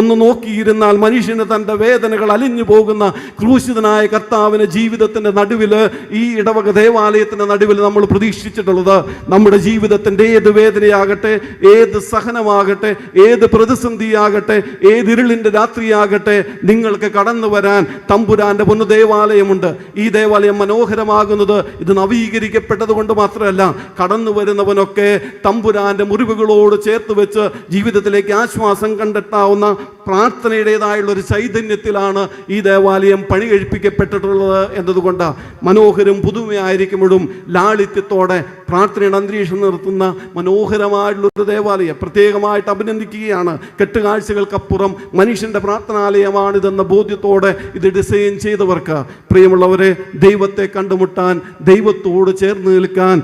ഒന്ന് നോക്കിയിരുന്നാൽ മനുഷ്യന് തൻ്റെ വേദനകൾ അലിഞ്ഞു പോകുന്ന ക്രൂശിതനായ കർത്താവിന് ജീവിതത്തിൻ്റെ നടുവിൽ, ഈ ഇടവക ദേവാലയത്തിൻ്റെ നടുവിൽ നമ്മൾ പ്രതീക്ഷിച്ചിട്ടുള്ളത്. നമ്മുടെ ജീവിതത്തിൻ്റെ ഏത് വേദനയാകട്ടെ, ഏത് സഹനമാകട്ടെ, ഏത് പ്രതിസന്ധിയാകട്ടെ, ഏതിരുളിൻ്റെ രാത്രിയാകട്ടെ, നിങ്ങൾക്ക് കടന്നു വരാൻ തമ്പുരാന്റെ പൊന്നു ദേവാലയമുണ്ട്. ഈ ദേവാലയം മനോഹരമാകുന്നത് ഇത് നവീകരിക്കപ്പെട്ടത് കൊണ്ട് മാത്രമല്ല, കടന്നു വരുന്നവനൊക്കെ തമ്പുരാന്റെ മുറിവുകളോട് ചേർത്ത് വെച്ച് ജീവിതത്തിലേക്ക് ആശ്വാസം കണ്ടെത്താവുന്ന പ്രാർത്ഥനയുടേതായുള്ള ഒരു ചൈതന്യത്തിലാണ് ഈ ദേവാലയം പണി കഴിപ്പിക്കപ്പെട്ടിട്ടുള്ളത് എന്നതുകൊണ്ട് മനോഹരം പുതുമയായിരിക്കുമ്പോഴും ലാളിത്യത്തോടെ പ്രാർത്ഥനയുടെ അന്തരീക്ഷം നിർത്തുന്ന മനോഹരമായിട്ടുള്ളൊരു ദേവാലയം പ്രത്യേകമായിട്ട് അഭിനന്ദിക്കുകയാണ്. കെട്ടുകാഴ്ചകൾക്കപ്പുറം മനുഷ്യൻ്റെ പ്രാർത്ഥനാലയമാണിതെന്ന ബോധ്യത്തോടെ ഇത് ഡിസൈൻ ചെയ്തവർക്ക്, പ്രിയമുള്ളവരെ, ദൈവത്തെ കണ്ടുമുട്ടാൻ, ദൈവത്തോട് ചേർന്ന് നിൽക്കാൻ,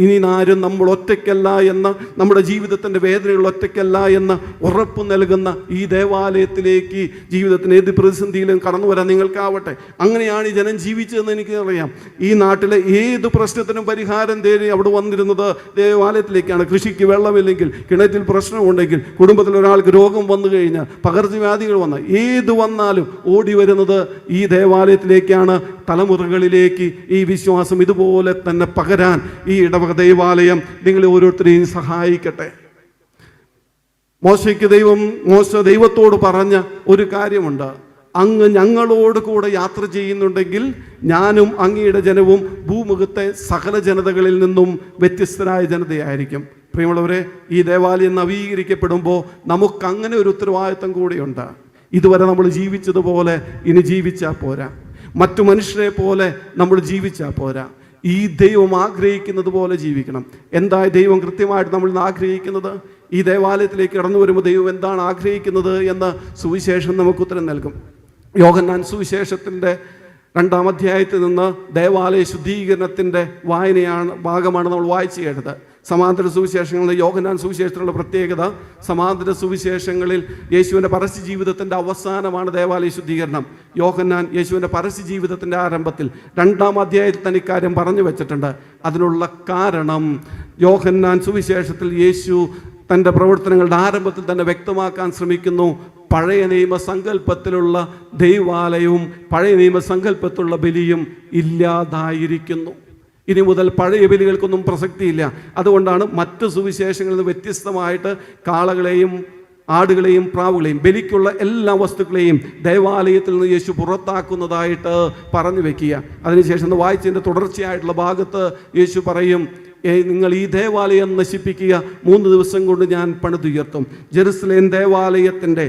ഇനി ആരും നമ്മൾ ഒറ്റയ്ക്കല്ല എന്ന, നമ്മുടെ ജീവിതത്തിൻ്റെ വേദനകൾ ഒറ്റയ്ക്കല്ല എന്ന ഉറപ്പ് നൽകുന്ന ഈ ദേവാലയത്തിലേക്ക് ജീവിതത്തിന് ഏത് പ്രതിസന്ധിയിലും കടന്നു വരാൻ നിങ്ങൾക്കാവട്ടെ. അങ്ങനെയാണ് ഈ ജനം ജീവിച്ചതെന്ന് എനിക്കറിയാം. ഈ നാട്ടിലെ ഏത് പ്രശ്നത്തിനും പരിഹാരം തേടി അവിടെ വന്നിരുന്നത് ദേവാലയത്തിലേക്കാണ്. കൃഷിക്ക് വെള്ളമില്ലെങ്കിൽ, കിണറ്റിൽ പ്രശ്നമുണ്ടെങ്കിൽ, കുടുംബത്തിൽ ഒരാൾക്ക് രോഗം വന്നു കഴിഞ്ഞാൽ, പകർച്ചവ്യാധികൾ വന്നാൽ, ഏത് വന്നാലും ഓടി വരുന്നത് ഈ ദേവാലയത്തിലേക്കാണ്. തലമുറകളിലേക്ക് ഈ വിശ്വാസം ഇതുപോലെ തന്നെ പകരാൻ ഈ ഇടവക ദൈവാലയം നിങ്ങളെ ഓരോരുത്തരെയും സഹായിക്കട്ടെ. മോശ ദൈവത്തോട് പറഞ്ഞ ഒരു കാര്യമുണ്ട്. അങ്ങ് ഞങ്ങളോട് കൂടെ യാത്ര ചെയ്യുന്നുണ്ടെങ്കിൽ ഞാനും അങ്ങയുടെ ജനവും ഭൂമുഖത്തെ സകല ജനതകളിൽ നിന്നും വ്യത്യസ്തരായ ജനതയായിരിക്കും. പ്രിയമുള്ളവരെ, ഈ ദേവാലയം നവീകരിക്കപ്പെടുമ്പോൾ നമുക്കങ്ങനെ ഒരു ഉത്തരവാദിത്തം കൂടിയുണ്ട്. ഇതുവരെ നമ്മൾ ജീവിച്ചതുപോലെ ഇനി ജീവിച്ചാൽ പോരാ, മറ്റു മനുഷ്യരെ പോലെ നമ്മൾ ജീവിച്ചാൽ പോരാ. ഈ ദൈവം ആഗ്രഹിക്കുന്നത് പോലെ ജീവിക്കണം. എന്താ ദൈവം കൃത്യമായിട്ട് നമ്മൾ ആഗ്രഹിക്കുന്നത്? ഈ ദേവാലയത്തിലേക്ക് കടന്നു വരുമ്പോൾ ദൈവം എന്താണ് ആഗ്രഹിക്കുന്നത് എന്ന് സുവിശേഷം നമുക്ക് ഉത്തരം നൽകും. യോഹന്നാൻ സുവിശേഷത്തിൻ്റെ 2-ാം അധ്യായത്തിൽ നിന്ന് ദേവാലയ ശുദ്ധീകരണത്തിൻ്റെ ഭാഗമാണ് നമ്മൾ വായിച്ചു കേട്ടത്. സമാന്തര സുവിശേഷങ്ങളിൽ യോഹന്നാൻ സുവിശേഷത്തിലുള്ള പ്രത്യേകത, സമാന്തര സുവിശേഷങ്ങളിൽ യേശുവിൻ്റെ പരസ്യ ജീവിതത്തിൻ്റെ അവസാനമാണ് ദേവാലയ ശുദ്ധീകരണം. യോഹന്നാൻ യേശുവിൻ്റെ പരസ്യ ജീവിതത്തിൻ്റെ ആരംഭത്തിൽ 2-ാം അധ്യായത്തിൽ തന്നെ ഇക്കാര്യം പറഞ്ഞു വെച്ചിട്ടുണ്ട്. അതിനുള്ള കാരണം യോഹന്നാൻ സുവിശേഷത്തിൽ യേശു തൻ്റെ പ്രവർത്തനങ്ങളുടെ ആരംഭത്തിൽ തന്നെ വ്യക്തമാക്കാൻ ശ്രമിക്കുന്നു. പഴയ നിയമസങ്കല്പത്തിലുള്ള ദൈവാലയവും പഴയ നിയമസങ്കല്പത്തിലുള്ള ബലിയും ഇല്ലാതായിരിക്കുന്നു. ഇനി മുതൽ പഴയ ബലികൾക്കൊന്നും പ്രസക്തിയില്ല. അതുകൊണ്ടാണ് മറ്റ് സുവിശേഷങ്ങളിൽ നിന്ന് വ്യത്യസ്തമായിട്ട് കാളകളെയും ആടുകളെയും പ്രാവുകളെയും ബലിക്കുള്ള എല്ലാ വസ്തുക്കളെയും ദേവാലയത്തിൽ നിന്ന് യേശു പുറത്താക്കുന്നതായിട്ട് പറഞ്ഞു വെക്കുക. അതിനുശേഷം വായിച്ചതിൻ്റെ തുടർച്ചയായിട്ടുള്ള ഭാഗത്ത് യേശു പറയും, നിങ്ങൾ ഈ ദേവാലയം നശിപ്പിക്കുക, 3 ദിവസം കൊണ്ട് ഞാൻ പണിതുയർത്തും. ജെറുസലേം ദേവാലയത്തിൻ്റെ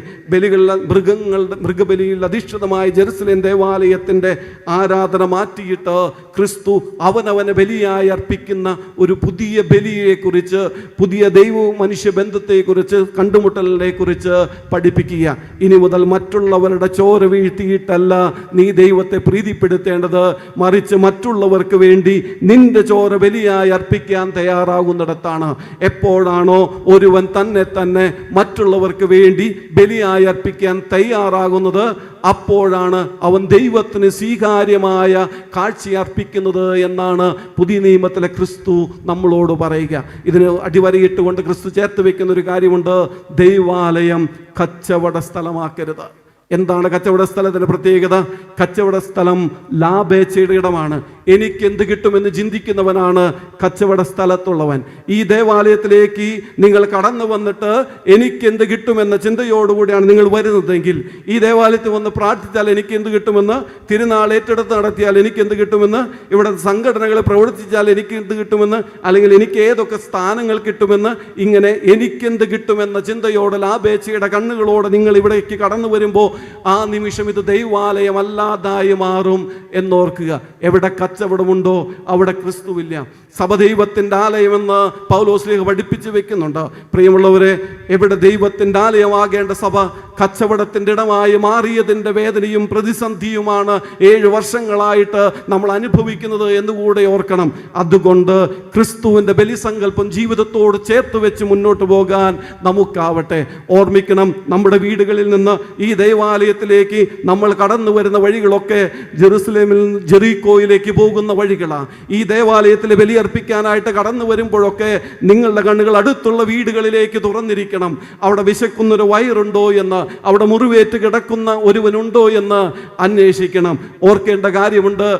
മൃഗബലിയിൽ അധിഷ്ഠിതമായ ജെറുസലേം ദേവാലയത്തിൻ്റെ ആരാധന മാറ്റിയിട്ട് ക്രിസ്തു അവനവനെ ബലിയായി അർപ്പിക്കുന്ന ഒരു പുതിയ ബലിയെക്കുറിച്ച്, പുതിയ ദൈവവും മനുഷ്യ ബന്ധത്തെക്കുറിച്ച്, കണ്ടുമുട്ടലിനെ കുറിച്ച് പഠിപ്പിക്കുക. ഇനി മുതൽ മറ്റുള്ളവരുടെ ചോര വീഴ്ത്തിയിട്ടല്ല നീ ദൈവത്തെ പ്രീതിപ്പെടുത്തേണ്ടത്, മറിച്ച് മറ്റുള്ളവർക്ക് വേണ്ടി നിന്റെ ചോര ബലിയായി അർപ്പിക്കാൻ തയ്യാറാകുന്നിടത്താണ്. എപ്പോഴാണോ ഒരുവൻ തന്നെ മറ്റുള്ളവർക്ക് വേണ്ടി ബലിയായി അർപ്പിക്കാൻ തയ്യാറാകുന്നത്, അപ്പോഴാണ് അവൻ ദൈവത്തിന് സ്വീകാര്യമായ കാഴ്ചയർപ്പിക്കുന്നത് എന്നാണ് പുതിയ നിയമത്തിലെ ക്രിസ്തു നമ്മളോട് പറയുക. ഇതിന് അടിവരയിട്ടുകൊണ്ട് ക്രിസ്തു ചേർത്ത് വെക്കുന്ന ഒരു കാര്യമുണ്ട്: ദൈവാലയം കച്ചവട സ്ഥലമാക്കരുത്. എന്താണ് കച്ചവട സ്ഥലത്തിൻ്റെ പ്രത്യേകത? കച്ചവട സ്ഥലം ലാഭേച്ഛയുടെ ഇടമാണ്. എനിക്കെന്ത് കിട്ടുമെന്ന് ചിന്തിക്കുന്നവനാണ് കച്ചവട സ്ഥലത്തുള്ളവൻ. ഈ ദേവാലയത്തിലേക്ക് നിങ്ങൾ കടന്നു വന്നിട്ട് എനിക്കെന്ത് കിട്ടുമെന്ന ചിന്തയോടുകൂടിയാണ് നിങ്ങൾ വരുന്നതെങ്കിൽ, ഈ ദേവാലയത്തിൽ വന്ന് പ്രാർത്ഥിച്ചാൽ എനിക്കെന്ത് കിട്ടുമെന്ന്, തിരുനാൾ ഏറ്റെടുത്ത് നടത്തിയാൽ എനിക്കെന്ത് കിട്ടുമെന്ന്, ഇവിടെ സംഘടനകൾ പ്രവർത്തിച്ചാൽ എനിക്കെന്ത് കിട്ടുമെന്ന്, അല്ലെങ്കിൽ എനിക്ക് ഏതൊക്കെ സ്ഥാനങ്ങൾ കിട്ടുമെന്ന്, ഇങ്ങനെ എനിക്കെന്ത് കിട്ടുമെന്ന ചിന്തയോടെ ലാഭേച്ഛയുടെ കണ്ണുകളോടെ നിങ്ങൾ ഇവിടേക്ക് കടന്നു വരുമ്പോൾ ആ നിമിഷം ഇത് ദൈവാലയമല്ലാതായി മാറും എന്നോർക്കുക. എവിടെ കച്ചവടമുണ്ടോ അവിടെ ക്രിസ്തുവില്ല. സഭ ദൈവത്തിൻ്റെ ആലയമെന്ന് പൗലോസ്ലീഹ പഠിപ്പിച്ചു വെക്കുന്നുണ്ട്. പ്രിയമുള്ളവരെ, എവിടെ ദൈവത്തിൻ്റെ ആലയമാകേണ്ട സഭ കച്ചവടത്തിൻ്റെ ഇടമായി മാറിയതിൻ്റെ വേദനയും പ്രതിസന്ധിയുമാണ് 7 വർഷങ്ങളായിട്ട് നമ്മൾ അനുഭവിക്കുന്നത് എന്നുകൂടെ ഓർക്കണം. അതുകൊണ്ട് ക്രിസ്തുവിൻ്റെ ബലിസങ്കല്പം ജീവിതത്തോട് ചേർത്ത് വെച്ച് മുന്നോട്ട് പോകാൻ നമുക്കാവട്ടെ. ഓർമ്മിക്കണം, നമ്മുടെ വീടുകളിൽ നിന്ന് ഈ ദേവാലയത്തിലേക്ക് നമ്മൾ കടന്നു വരുന്ന വഴികളൊക്കെ ജെറുസലേമിൽ നിന്ന് ജെറീക്കോയിലേക്ക് പോകുന്ന വഴികളാണ്. ഈ ദേവാലയത്തിലെ ബലിയർപ്പിക്കാനായിട്ട് കടന്നു വരുമ്പോഴൊക്കെ നിങ്ങളുടെ കണ്ണുകൾ അടുത്തുള്ള വീടുകളിലേക്ക് തുറന്നിരിക്കണം. അവിടെ വിശക്കുന്നൊരു വയറുണ്ടോ എന്ന്, അവിടെ മുറിവേറ്റ് കിടക്കുന്ന ഒരുവനുണ്ടോ എന്ന് അന്വേഷിക്കണം. ഓർക്കേണ്ട കാര്യമുണ്ട്,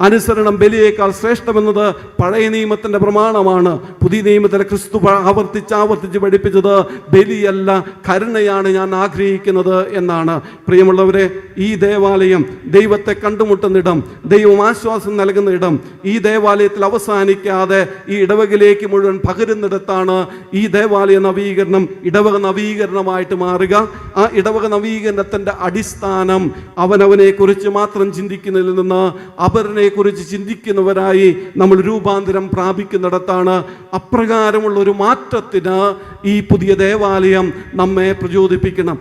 അനുസരണം ബലിയേക്കാൾ ശ്രേഷ്ഠമെന്നത് പഴയ നിയമത്തിൻ്റെ പ്രമാണമാണ്. പുതിയ നിയമത്തിലെ ക്രിസ്തു ആവർത്തിച്ച് പഠിപ്പിച്ചത് ബലിയല്ല, കരുണയാണ് ഞാൻ ആഗ്രഹിക്കുന്നത് എന്നാണ്. പ്രിയമുള്ളവരെ, ഈ ദേവാലയം ദൈവത്തെ കണ്ടുമുട്ടുന്നിടം, ദൈവം ആശ്വാസം നൽകുന്ന ഇടം. ഈ ദേവാലയത്തിൽ അവസാനിക്കാതെ ഈ ഇടവകയിലേക്ക് മുഴുവൻ പകരുന്നിടത്താണ് ഈ ദേവാലയ നവീകരണം ഇടവക നവീകരണമായിട്ട് മാറുക. ആ ഇടവക നവീകരണത്തിൻ്റെ അടിസ്ഥാനം അവനവനെ കുറിച്ച് മാത്രം ചിന്തിക്കുന്നതിൽ നിന്ന് അപരനെ കുറിച്ച് ചിന്തിക്കുന്നവരായി നമ്മൾ രൂപാന്തരം പ്രാപിക്കുന്നിടത്താണ്. അപ്രകാരമുള്ള ഒരു മാറ്റത്തിന് ഈ പുതിയ ദേവാലയം നമ്മെ പ്രചോദിപ്പിക്കണം.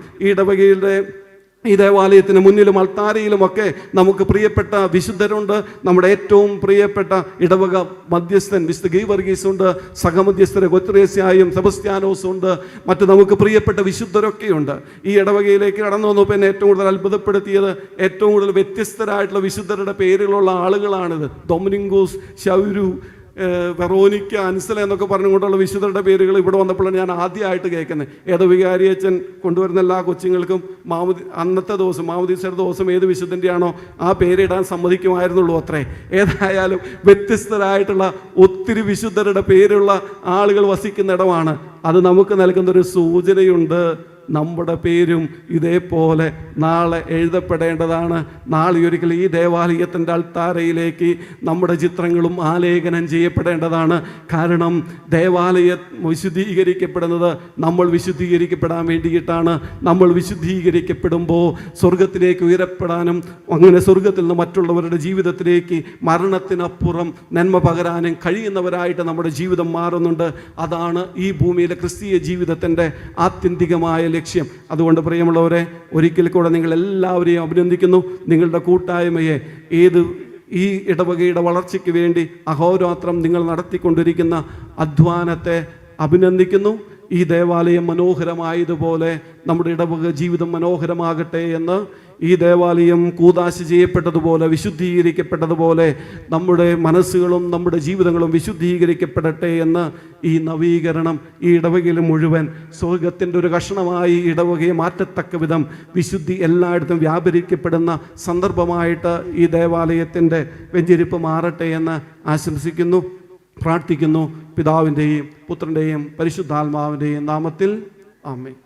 ഈ ദേവാലയത്തിന് മുന്നിലും അൾത്താരയിലുമൊക്കെ നമുക്ക് പ്രിയപ്പെട്ട വിശുദ്ധരുണ്ട്. നമ്മുടെ ഏറ്റവും പ്രിയപ്പെട്ട ഇടവക മധ്യസ്ഥൻ വിശുദ്ധ ഗീവർഗീസ് ഉണ്ട്, സഹമധ്യസ്ഥർ ഗൊത്രേസ്യായും സെബസ്ത്യാനോസും ഉണ്ട്, മറ്റു നമുക്ക് പ്രിയപ്പെട്ട വിശുദ്ധരൊക്കെയുണ്ട്. ഈ ഇടവകയിലേക്ക് കടന്നു വന്നപ്പോൾ എന്നെ ഏറ്റവും കൂടുതൽ അത്ഭുതപ്പെടുത്തിയത് ഏറ്റവും കൂടുതൽ വ്യത്യസ്തരായിട്ടുള്ള വിശുദ്ധരുടെ പേരുകളുള്ള ആളുകളാണിത്. ഡൊമിനിങ്കോസ്, ശൗരു, വെറോനിക്ക, അൻസല എന്നൊക്കെ പറഞ്ഞുകൊണ്ടുള്ള വിശുദ്ധരുടെ പേരുകൾ ഇവിടെ വന്നപ്പോഴാണ് ഞാൻ ആദ്യമായിട്ട് കേൾക്കുന്നത്. ഏതോ വികാരിയച്ഛൻ കൊണ്ടുവരുന്ന എല്ലാ കൊച്ചുങ്ങൾക്കും അന്നത്തെ ദിവസം മാമോദീസയുടെ ദിവസം ഏത് വിശുദ്ധൻ്റെയാണോ ആ പേരിടാൻ സമ്മതിക്കുമായിരുന്നുള്ളൂ അത്രേ. ഏതായാലും വ്യത്യസ്തരായിട്ടുള്ള ഒത്തിരി വിശുദ്ധരുടെ പേരുള്ള ആളുകൾ വസിക്കുന്ന ഇടമാണ്. അത് നമുക്ക് നൽകുന്നൊരു സൂചനയുണ്ട്. നമ്മുടെ പേരും ഇതേപോലെ നാളെ എഴുതപ്പെടേണ്ടതാണ്. നാളെ ഒരിക്കൽ ഈ ദേവാലയത്തിൻ്റെ അൾത്താരയിലേക്ക് നമ്മുടെ ചിത്രങ്ങളും ആലേഖനം ചെയ്യപ്പെടേണ്ടതാണ്. കാരണം ദേവാലയം വിശുദ്ധീകരിക്കപ്പെടുന്നത് നമ്മൾ വിശുദ്ധീകരിക്കപ്പെടാൻ വേണ്ടിയിട്ടാണ്. നമ്മൾ വിശുദ്ധീകരിക്കപ്പെടുമ്പോൾ സ്വർഗത്തിലേക്ക് ഉയരപ്പെടാനും അങ്ങനെ സ്വർഗത്തിൽ നിന്ന് മറ്റുള്ളവരുടെ ജീവിതത്തിലേക്ക് മരണത്തിനപ്പുറം നന്മ പകരാനും കഴിയുന്നവരായിട്ട് നമ്മുടെ ജീവിതം മാറുന്നുണ്ട്. അതാണ് ഈ ഭൂമിയിലെ ക്രിസ്തീയ ജീവിതത്തിൻ്റെ ആത്യന്തികമായ ലക്ഷ്യം. അതുകൊണ്ട് പ്രിയമുള്ളവരെ, ഒരിക്കൽ കൂടെ നിങ്ങൾ എല്ലാവരെയും അഭിനന്ദിക്കുന്നു. നിങ്ങളുടെ കൂട്ടായ്മയെ ഈ ഇടവകയുടെ വളർച്ചയ്ക്ക് വേണ്ടി അഹോരാത്രം നിങ്ങൾ നടത്തിക്കൊണ്ടിരിക്കുന്ന അധ്വാനത്തെ അഭിനന്ദിക്കുന്നു. ഈ ദേവാലയം മനോഹരമായതുപോലെ നമ്മുടെ ഇടവക ജീവിതം മനോഹരമാകട്ടെ എന്ന്, ഈ ദേവാലയം കൂദാശ ചെയ്യപ്പെട്ടതുപോലെ വിശുദ്ധീകരിക്കപ്പെട്ടതുപോലെ നമ്മുടെ മനസ്സുകളും നമ്മുടെ ജീവിതങ്ങളും വിശുദ്ധീകരിക്കപ്പെടട്ടെ എന്ന് ഈ നവീകരണം ഈ ഇടവകയിൽ മുഴുവൻ സ്വർഗത്തിൻ്റെ ഒരു കഷണമായി ഇടവകയെ മാറ്റത്തക്ക വിധം വിശുദ്ധി എല്ലായിടത്തും വ്യാപരിക്കപ്പെടുന്ന സന്ദർഭമായിട്ട് ഈ ദേവാലയത്തിൻ്റെ വെഞ്ചരിപ്പ് മാറട്ടെ എന്ന് ആശംസിക്കുന്നു, പ്രാർത്ഥിക്കുന്നു. പിതാവിൻ്റെയും പുത്രൻ്റെയും പരിശുദ്ധാത്മാവിൻ്റെയും നാമത്തിൽ ആമേൻ.